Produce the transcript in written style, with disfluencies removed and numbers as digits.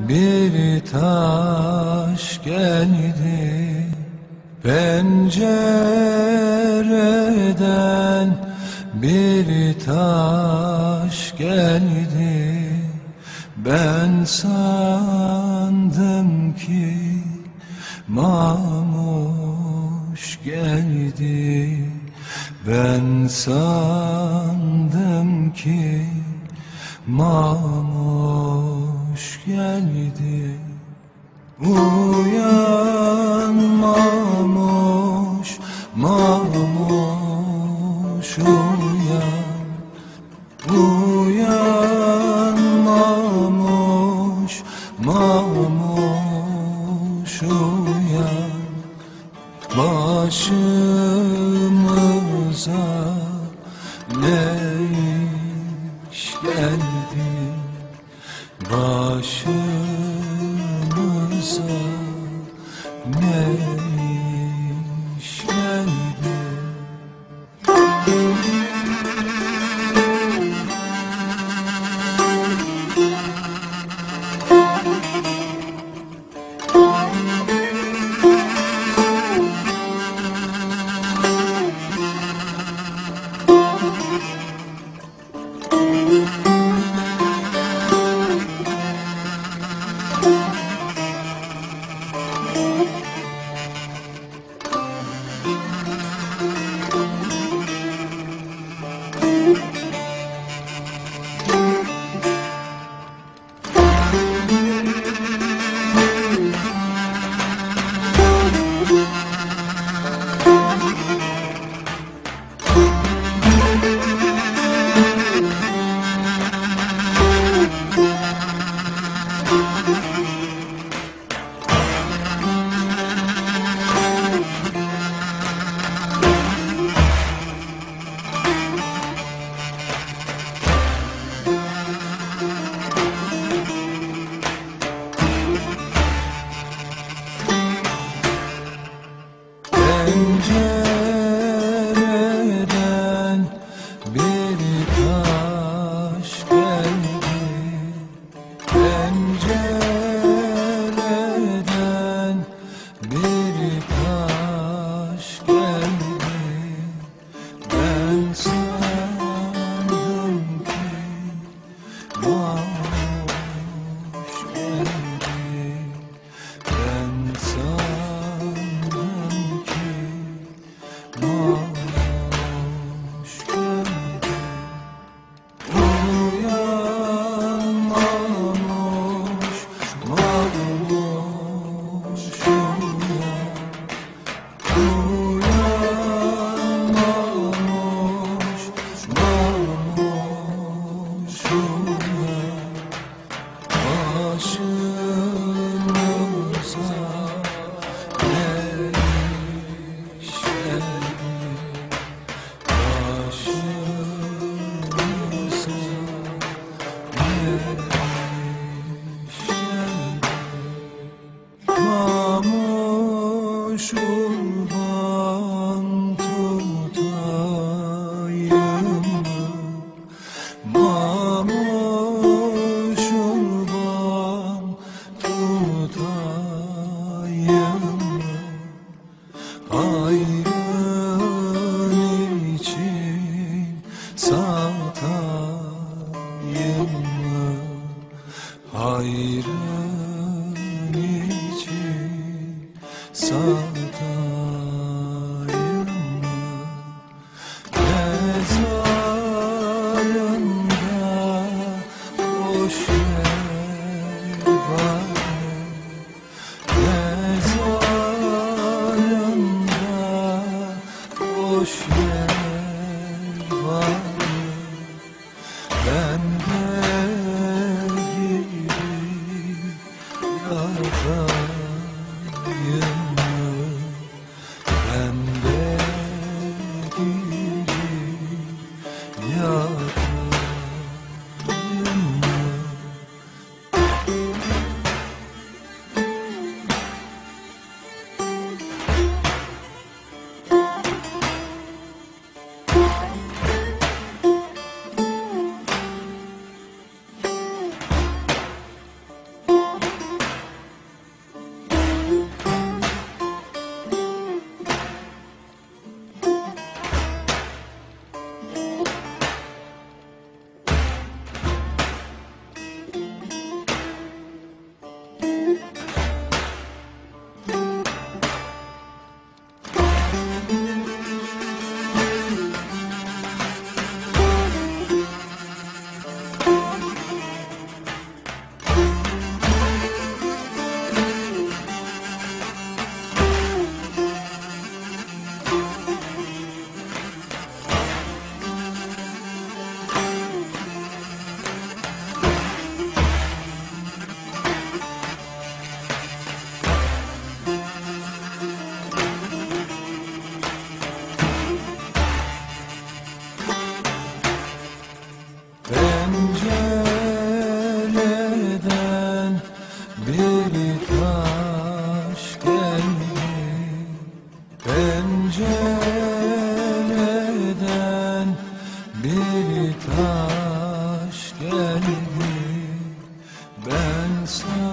bir taş geldi pencereden, bir taş geldi. Ben sandım ki Mاموش geldi. Ben sandım ki Mاموش geldi. Uyan Mاموش, Mاموش uyan. Uyan Mاموش, Mاموش uyan. Başımıza ne iş geldi? Başımıza ne iş geldi? Pencereden bir taş geldi. Pencereden bir taş geldi. Ben sandım ki Mاموش geldi. Ben sandım ki Mاموش geldi. Uyan Mاموش, Mاموش uyan. Uyan Mاموش, Mاموş uyan. Başımıza ne iş geldi? Başımıza ne iş geldi? Mاموش kurban tutayım mı? Mاموش kurban tutayım mı? Hayrın için satayım mı? Hayrın için satayım mı? Mezarında boş yer var mı? Mezarında boş yer var mı? Ben de girip yatayım mı? Ben de girip yatayım mı? sana